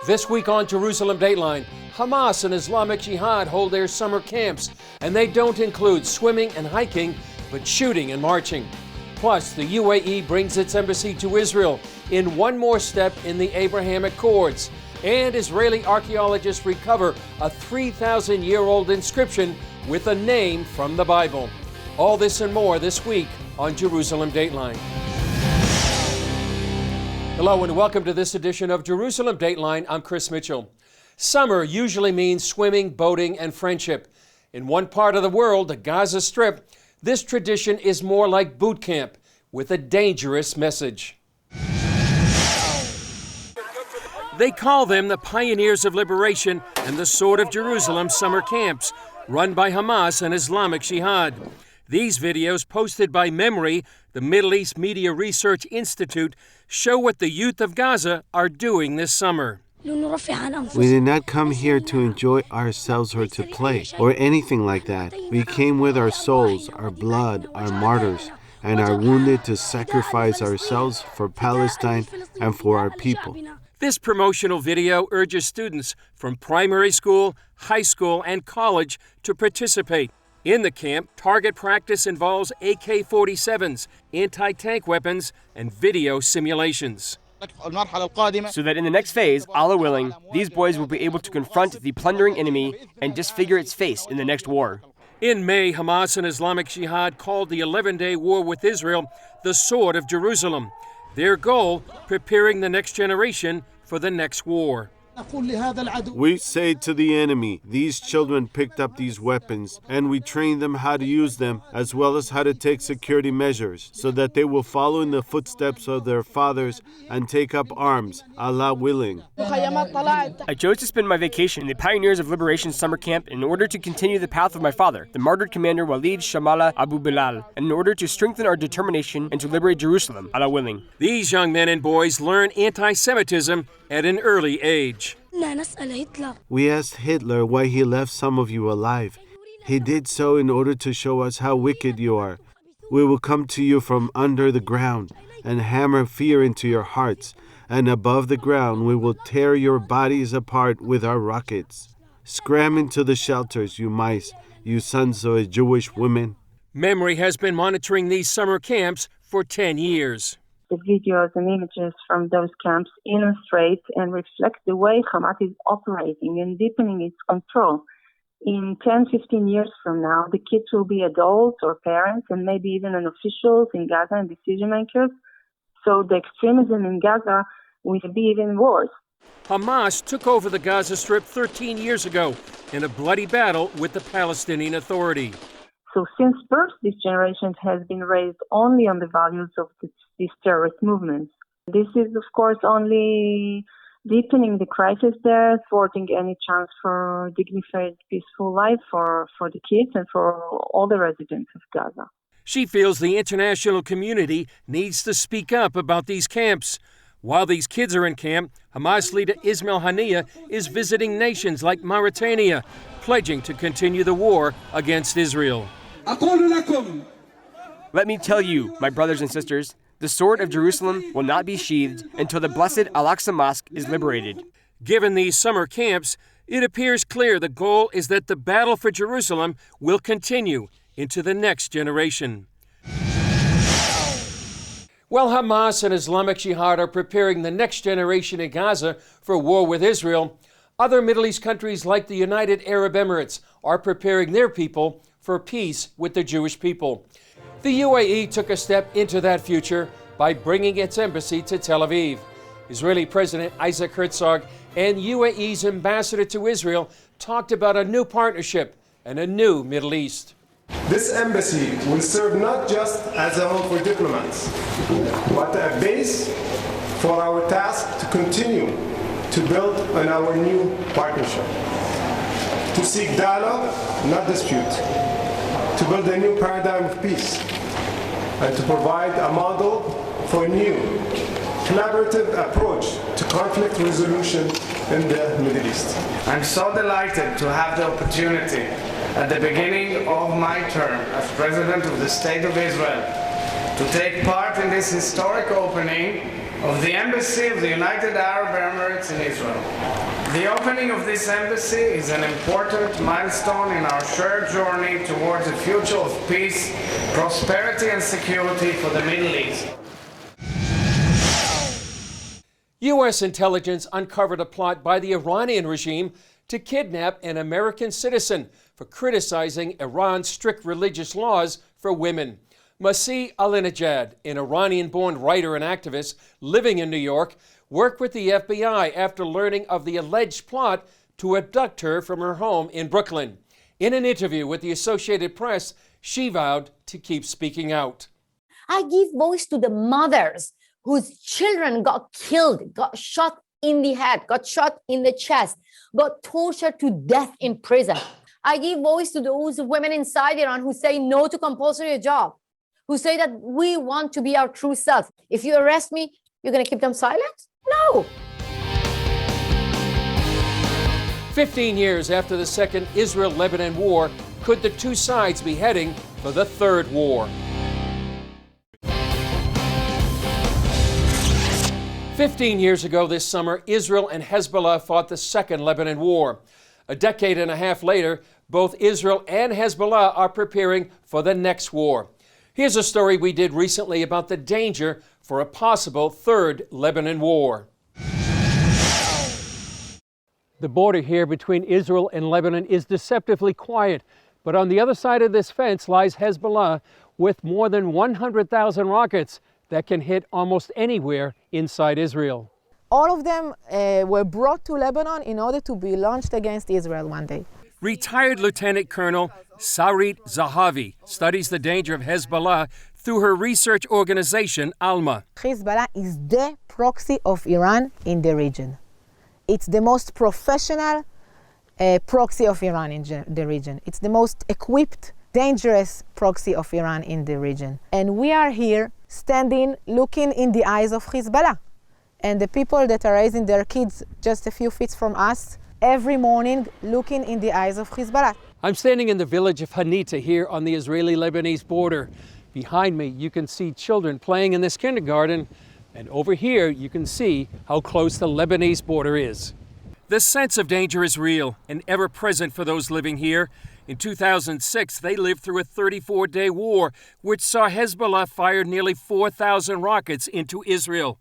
This week on Jerusalem Dateline, Hamas and Islamic Jihad hold their summer camps, and they don't include swimming and hiking, but shooting and marching. Plus, the UAE brings its embassy to Israel in one more step in the Abraham Accords, and Israeli archaeologists recover a 3,000-year-old inscription with a name from the Bible. All this and more this week on Jerusalem Dateline. Hello and welcome to this edition of Jerusalem Dateline. I'm Chris Mitchell. Summer usually means swimming, boating, and friendship. In one part of the world, the Gaza Strip, this tradition is more like boot camp with a dangerous message. They call them the Pioneers of Liberation and the Sword of Jerusalem summer camps, run by Hamas and Islamic Jihad. These videos, posted by MEMRI, the Middle East Media Research Institute, show what the youth of Gaza are doing this summer. We did not come here to enjoy ourselves or to play or anything like that. We came with our souls, our blood, our martyrs, and are wounded to sacrifice ourselves for Palestine and for our people. This promotional video urges students from primary school, high school, and college to participate. In the camp, target practice involves AK-47s, anti-tank weapons, and video simulations. So that in the next phase, Allah willing, these boys will be able to confront the plundering enemy and disfigure its face in the next war. In May, Hamas and Islamic Jihad called the 11-day war with Israel the Sword of Jerusalem. Their goal, preparing the next generation for the next war. We say to the enemy, these children picked up these weapons, and we train them how to use them, as well as how to take security measures, so that they will follow in the footsteps of their fathers and take up arms, Allah willing. I chose to spend my vacation in the Pioneers of Liberation summer camp in order to continue the path of my father, the martyred commander Walid Shamala Abu Bilal, and in order to strengthen our determination and to liberate Jerusalem, Allah willing. These young men and boys learn anti-Semitism at an early age. We asked Hitler why he left some of you alive. He did so in order to show us how wicked you are. We will come to you from under the ground and hammer fear into your hearts, and above the ground we will tear your bodies apart with our rockets. Scram into the shelters, you mice, you sons of a Jewish woman. MEMRI has been monitoring these summer camps for 10 years. The videos and images from those camps illustrate and reflect the way Hamas is operating and deepening its control. In 10-15 years from now, the kids will be adults or parents and maybe even officials in Gaza and decision makers. So the extremism in Gaza will be even worse. Hamas took over the Gaza Strip 13 years ago in a bloody battle with the Palestinian Authority. So since birth, this generation has been raised only on the values of these terrorist movements. This is, of course, only deepening the crisis there, thwarting any chance for dignified, peaceful life for the kids and for all the residents of Gaza. She feels the international community needs to speak up about these camps. While these kids are in camp, Hamas leader Ismail Haniyeh is visiting nations like Mauritania, pledging to continue the war against Israel. Let me tell you, my brothers and sisters, the sword of Jerusalem will not be sheathed until the blessed Al-Aqsa Mosque is liberated. Given these summer camps, it appears clear the goal is that the battle for Jerusalem will continue into the next generation. While Hamas and Islamic Jihad are preparing the next generation in Gaza for war with Israel, other Middle East countries like the United Arab Emirates are preparing their people for peace with the Jewish people. The UAE took a step into that future by bringing its embassy to Tel Aviv. Israeli President Isaac Herzog and UAE's ambassador to Israel talked about a new partnership and a new Middle East. This embassy will serve not just as a home for diplomats, but a base for our task to continue to build on our new partnership, to seek dialogue, not dispute, to build a new paradigm of peace, and to provide a model for a new collaborative approach to conflict resolution in the Middle East. I'm so delighted to have the opportunity at the beginning of my term as President of the State of Israel to take part in this historic opening of the Embassy of the United Arab Emirates in Israel. The opening of this embassy is an important milestone in our shared journey towards a future of peace, prosperity, and security for the Middle East. U.S. intelligence uncovered a plot by the Iranian regime to kidnap an American citizen for criticizing Iran's strict religious laws for women. Masih Alinejad, an Iranian-born writer and activist living in New York, worked with the FBI after learning of the alleged plot to abduct her from her home in Brooklyn. In an interview with the Associated Press, she vowed to keep speaking out. I give voice to the mothers whose children got killed, got shot in the head, got shot in the chest, got tortured to death in prison. I give voice to those women inside Iran who say no to compulsory hijab, who say that we want to be our true self. If you arrest me, you're going to keep them silent? No. 15 years after the second Israel-Lebanon war, could the two sides be heading for the third war? 15 years ago this summer, Israel and Hezbollah fought the second Lebanon war. A decade and a half later, both Israel and Hezbollah are preparing for the next war. Here's a story we did recently about the danger for a possible third Lebanon war. The border here between Israel and Lebanon is deceptively quiet, but on the other side of this fence lies Hezbollah with more than 100,000 rockets that can hit almost anywhere inside Israel. All of them were brought to Lebanon in order to be launched against Israel one day. Retired Lieutenant Colonel Sarit Zahavi studies the danger of Hezbollah through her research organization, Alma. Hezbollah is the proxy of Iran in the region. It's the most professional proxy of Iran in the region. It's the most equipped, dangerous proxy of Iran in the region. And we are here standing, looking in the eyes of Hezbollah. And the people that are raising their kids just a few feet from us, every morning looking in the eyes of Hezbollah. I'm standing in the village of Hanita here on the Israeli-Lebanese border. Behind me, you can see children playing in this kindergarten, and over here, you can see how close the Lebanese border is. The sense of danger is real and ever present for those living here. In 2006, they lived through a 34-day war, which saw Hezbollah fire nearly 4,000 rockets into Israel.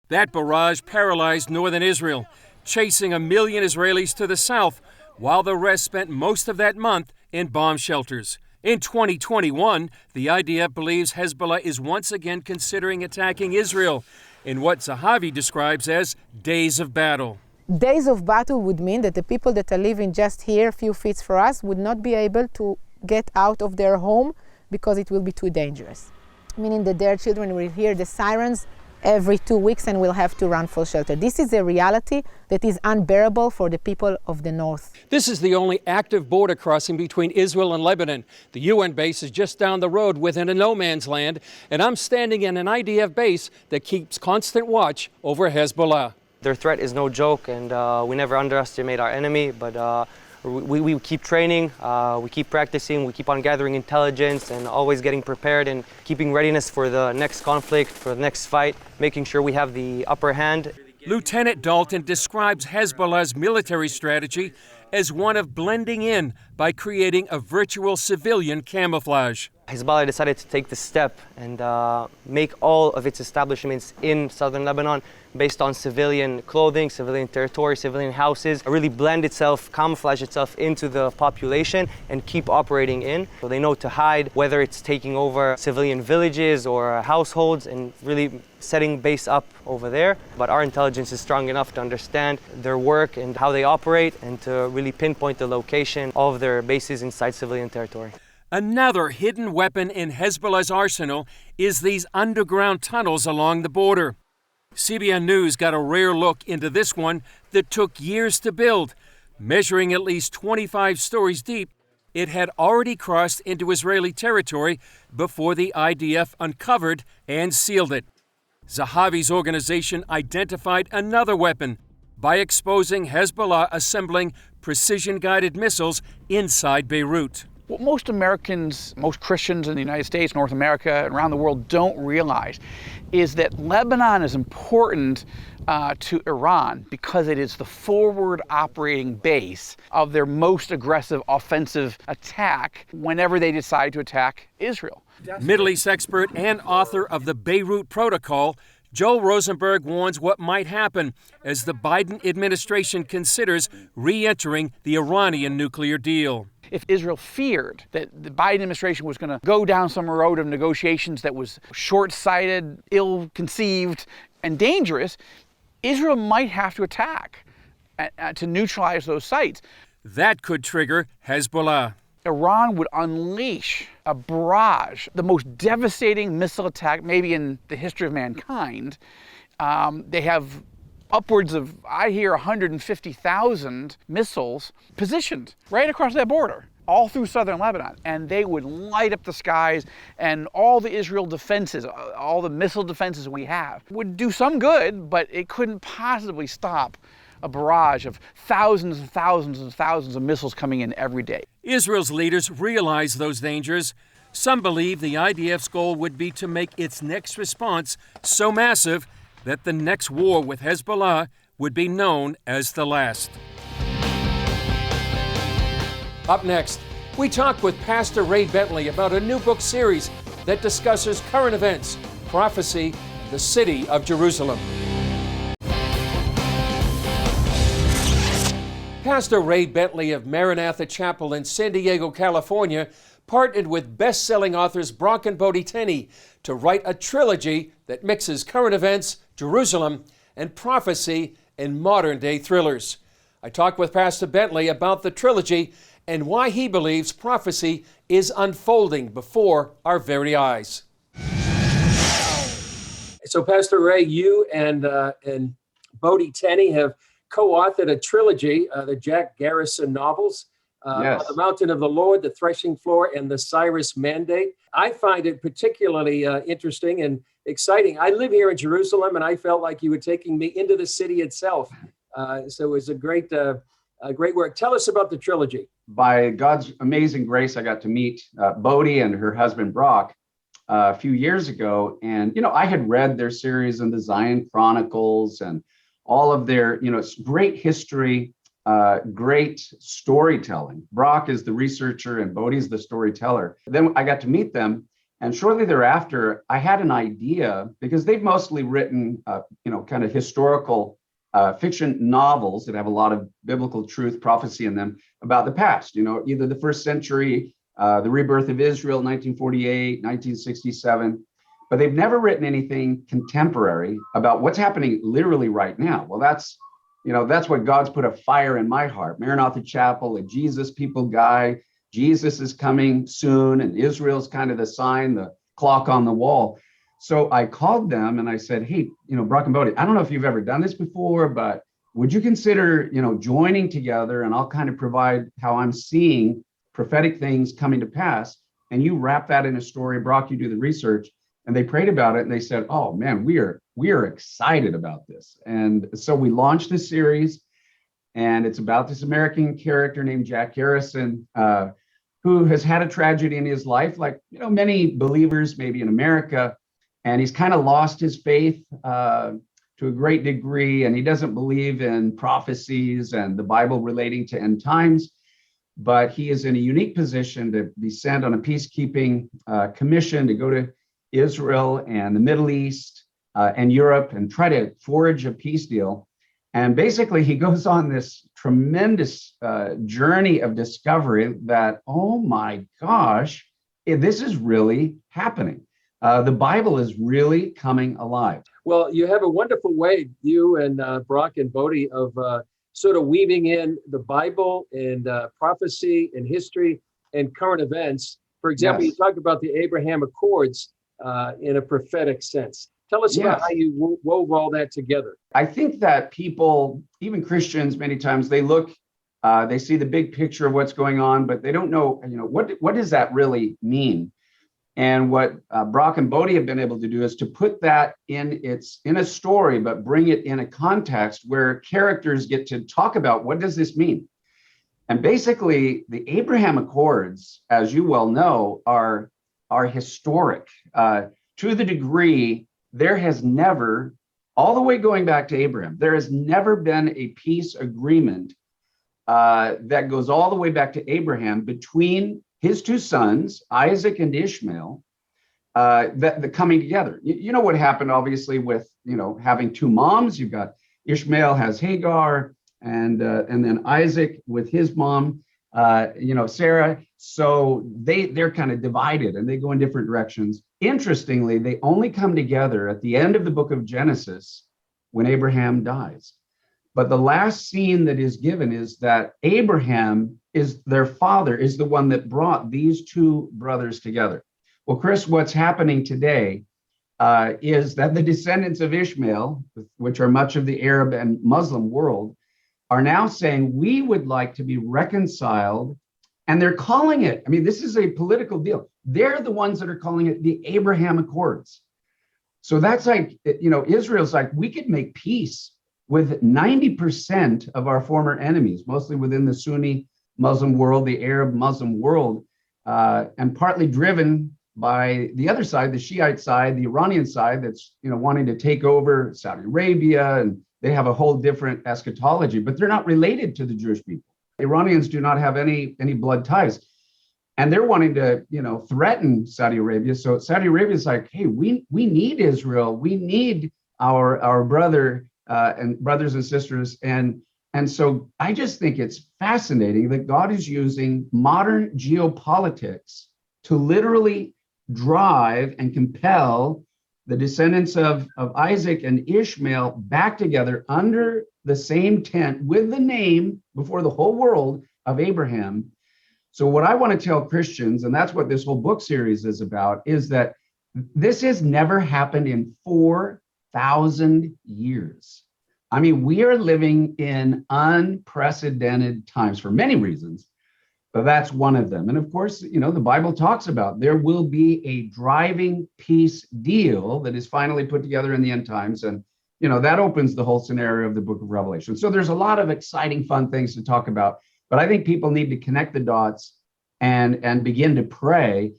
That barrage paralyzed northern Israel, chasing 1 million Israelis to the south, while the rest spent most of that month in bomb shelters. In 2021, the IDF believes Hezbollah is once again considering attacking Israel in what Zahavi describes as days of battle. Days of battle would mean that the people that are living just here, a few feet from us, would not be able to get out of their home because it will be too dangerous. Meaning that their children will hear the sirens every 2 weeks and will have to run for shelter. This is a reality that is unbearable for the people of the north. This is the only active border crossing between Israel and Lebanon. The UN base is just down the road within a no man's land, and I'm standing in an IDF base that keeps constant watch over Hezbollah. Their threat is no joke, and we never underestimate our enemy, but we keep training, we keep practicing, we keep on gathering intelligence and always getting prepared and keeping readiness for the next conflict, for the next fight, making sure we have the upper hand. Lieutenant Dalton describes Hezbollah's military strategy as one of blending in by creating a virtual civilian camouflage. Hezbollah decided to take the step and make all of its establishments in southern Lebanon based on civilian clothing, civilian territory, civilian houses, really blend itself, camouflage itself into the population and keep operating in. So they know to hide, whether it's taking over civilian villages or households and really setting base up over there. But our intelligence is strong enough to understand their work and how they operate and to really pinpoint the location of their bases inside civilian territory. Another hidden weapon in Hezbollah's arsenal is these underground tunnels along the border. CBN News got a rare look into this one that took years to build. Measuring at least 25 stories deep, it had already crossed into Israeli territory before the IDF uncovered and sealed it. Zahavi's organization identified another weapon by exposing Hezbollah assembling precision-guided missiles inside Beirut. What most Americans, most Christians in the United States, North America, and around the world don't realize is that Lebanon is important to Iran because it is the forward operating base of their most aggressive offensive attack whenever they decide to attack Israel. Middle East expert and author of the Beirut Protocol, Joel Rosenberg warns what might happen as the Biden administration considers re-entering the Iranian nuclear deal. If Israel feared that the Biden administration was going to go down some road of negotiations that was short-sighted, ill-conceived, and dangerous, Israel might have to attack to neutralize those sites. That could trigger Hezbollah. Iran would unleash a barrage, the most devastating missile attack maybe in the history of mankind. They have upwards of, I hear, 150,000 missiles positioned right across that border, all through southern Lebanon. And they would light up the skies, and all the Israel defenses, all the missile defenses we have, would do some good, but it couldn't possibly stop a barrage of thousands and thousands and thousands of missiles coming in every day. Israel's leaders realize those dangers. Some believe the IDF's goal would be to make its next response so massive that the next war with Hezbollah would be known as the last. Up next, we talk with Pastor Ray Bentley about a new book series that discusses current events, prophecy, and the city of Jerusalem. Pastor Ray Bentley of Maranatha Chapel in San Diego, California, partnered with best-selling authors Brock and Bodie Tenney to write a trilogy that mixes current events, Jerusalem, and prophecy in modern-day thrillers. I talked with Pastor Bentley about the trilogy and why he believes prophecy is unfolding before our very eyes. So, Pastor Ray, you and Bodie Tenney have co-authored a trilogy, the Jack Garrison novels, Yes. The Mountain of the Lord, The Threshing Floor, and The Cyrus Mandate. I find it particularly interesting and exciting. I live here in Jerusalem, and I felt like you were taking me into the city itself. So it was a great work. Tell us about the trilogy. By God's amazing grace, I got to meet Bodie and her husband Brock a few years ago. And, I had read their series in the Zion Chronicles and all of their, it's great history, great storytelling. Brock is the researcher and Bodie's the storyteller. Then I got to meet them. And shortly thereafter, I had an idea because they've mostly written, kind of historical fiction novels that have a lot of biblical truth, prophecy in them about the past, either the first century, the rebirth of Israel, 1948, 1967. But they've never written anything contemporary about what's happening literally right now. Well, that's what God's put a fire in my heart. Maranatha Chapel, a Jesus people guy. Jesus is coming soon, and Israel's kind of the sign, the clock on the wall. So I called them and I said, hey, Brock and Bodie, I don't know if you've ever done this before, but would you consider, joining together, and I'll kind of provide how I'm seeing prophetic things coming to pass, and you wrap that in a story. Brock, you do the research. And they prayed about it and they said, oh man, we are excited about this. And so we launched this series, and it's about this American character named Jack Garrison, who has had a tragedy in his life, like, many believers maybe in America. And he's kind of lost his faith to a great degree. And he doesn't believe in prophecies and the Bible relating to end times. But he is in a unique position to be sent on a peacekeeping commission to go to Israel and the Middle East and Europe and try to forge a peace deal. And basically, he goes on this tremendous journey of discovery that, oh my gosh, this is really happening. The Bible is really coming alive. Well, you have a wonderful way, you and Brock and Bodie, of sort of weaving in the Bible and prophecy and history and current events. For example, Yes. You talk about the Abraham Accords in a prophetic sense. Tell us about Yes. how you wove all that together. I think that people, even Christians, many times they look, they see the big picture of what's going on, but they don't know, what does that really mean? And what Brock and Bodie have been able to do is to put that in a story, but bring it in a context where characters get to talk about what does this mean? And basically, the Abraham Accords, as you well know, are historic to the degree there has never, all the way going back to Abraham, there has never been a peace agreement that goes all the way back to Abraham between his two sons, Isaac and Ishmael, that coming together. You know what happened, obviously, with having two moms. You've got Ishmael has Hagar, and then Isaac with his mom, Sarah. So they're kind of divided and they go in different directions. Interestingly, they only come together at the end of the book of Genesis when Abraham dies. But the last scene that is given is that Abraham is their father, is the one that brought these two brothers together. Well, Chris, what's happening today is that the descendants of Ishmael, which are much of the Arab and Muslim world, are now saying we would like to be reconciled. And they're calling it, this is a political deal. They're the ones that are calling it the Abraham Accords. So that's like, Israel's like, we could make peace with 90% of our former enemies, mostly within the Sunni Muslim world, the Arab Muslim world, and partly driven by the other side, the Shiite side, the Iranian side that's wanting to take over Saudi Arabia, and they have a whole different eschatology, but they're not related to the Jewish people. Iranians do not have any blood ties, and they're wanting to threaten Saudi Arabia. So Saudi Arabia is like, hey, we need Israel, we need our brother and brothers and sisters, and so I just think it's fascinating that God is using modern geopolitics to literally drive and compel the descendants of Isaac and Ishmael back together under the same tent with the name before the whole world of Abraham. So what I want to tell Christians, and that's what this whole book series is about, is that this has never happened in 4,000 years. We are living in unprecedented times for many reasons, but that's one of them. And of course, the Bible talks about there will be a driving peace deal that is finally put together in the end times. And, that opens the whole scenario of the book of Revelation. So there's a lot of exciting, fun things to talk about, but I think people need to connect the dots and begin to pray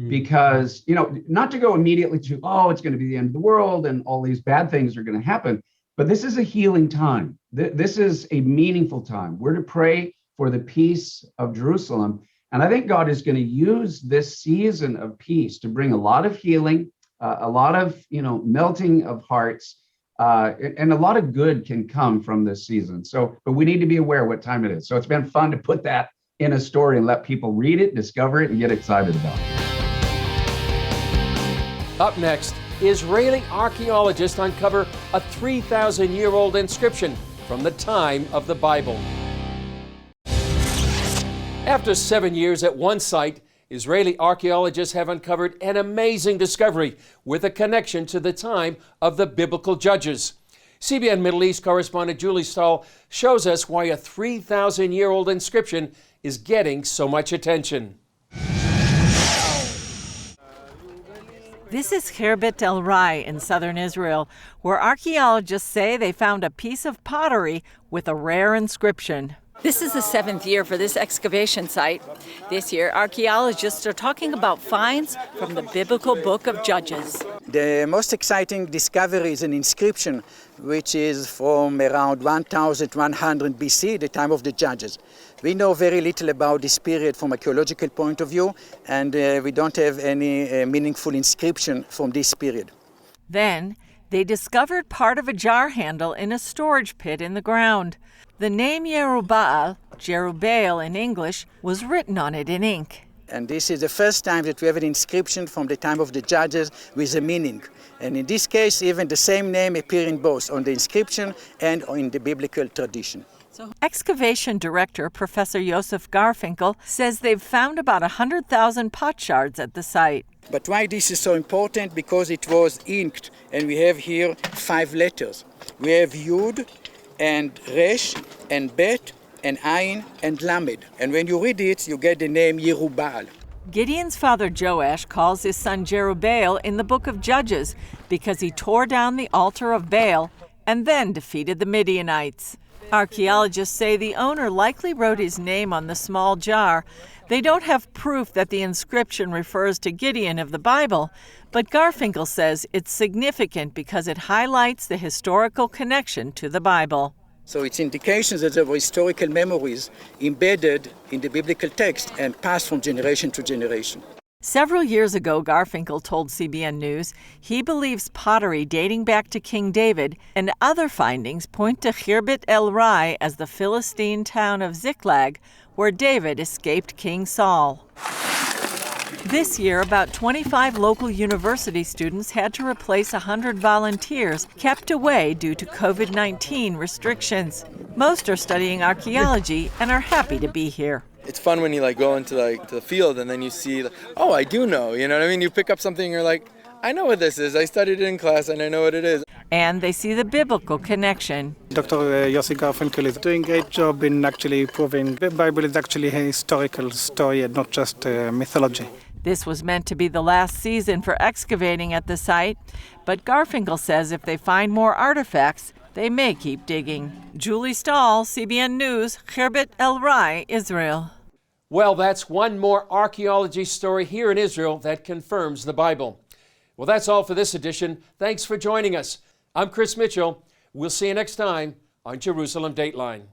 because, not to go immediately to, it's going to be the end of the world and all these bad things are going to happen, but this is a healing time. This is a meaningful time. We're to pray for the peace of Jerusalem. And I think God is going to use this season of peace to bring a lot of healing, a lot of, melting of hearts, and a lot of good can come from this season. So, but we need to be aware what time it is. So it's been fun to put that in a story and let people read it, discover it, and get excited about it. Up next, Israeli archaeologists uncover a 3,000-year-old inscription from the time of the Bible. After 7 years at one site, Israeli archaeologists have uncovered an amazing discovery with a connection to the time of the biblical judges. CBN Middle East correspondent Julie Stahl shows us why a 3,000-year-old inscription is getting so much attention. This is Khirbet El Rai in southern Israel, where archaeologists say they found a piece of pottery with a rare inscription. This is the 7th year for this excavation site. This year, archaeologists are talking about finds from the biblical book of Judges. The most exciting discovery is an inscription which is from around 1100 BC, the time of the Judges. We know very little about this period from archaeological point of view, and we don't have any meaningful inscription from this period. Then, they discovered part of a jar handle in a storage pit in the ground. The name Yerubbaal, Jerubbaal in English, was written on it in ink. And this is the first time that we have an inscription from the time of the Judges with a meaning. And in this case, even the same name appears in both on the inscription and in the biblical tradition. Excavation director Professor Yosef Garfinkel says they've found about 100,000 potsherds at the site. But why this is so important? Because it was inked, and we have here 5 letters. We have Yud and Resh and Bet and Ayin and Lamed. And when you read it, you get the name Yerubbaal. Gideon's father Joash calls his son Jerubbaal in the book of Judges because he tore down the altar of Baal and then defeated the Midianites. Archaeologists say the owner likely wrote his name on the small jar. They don't have proof that the inscription refers to Gideon of the Bible, but Garfinkel says it's significant because it highlights the historical connection to the Bible. So it's indications that there were historical memories embedded in the biblical text and passed from generation to generation. Several years ago, Garfinkel told CBN News he believes pottery dating back to King David and other findings point to Khirbet el-Rai as the Philistine town of Ziklag, where David escaped King Saul. This year, about 25 local university students had to replace 100 volunteers kept away due to COVID-19 restrictions. Most are studying archaeology and are happy to be here. It's fun when you go into to the field and then you see, oh, I do know, you know what I mean? You pick up something and you're like, I know what this is. I studied it in class and I know what it is. And they see the biblical connection. Dr. Yossi Garfinkel is doing a great job in actually proving the Bible is actually a historical story and not just mythology. This was meant to be the last season for excavating at the site, but Garfinkel says if they find more artifacts, they may keep digging. Julie Stahl, CBN News, Khirbet el-Rai, Israel. Well, that's one more archaeology story here in Israel that confirms the Bible. Well, that's all for this edition. Thanks for joining us. I'm Chris Mitchell. We'll see you next time on Jerusalem Dateline.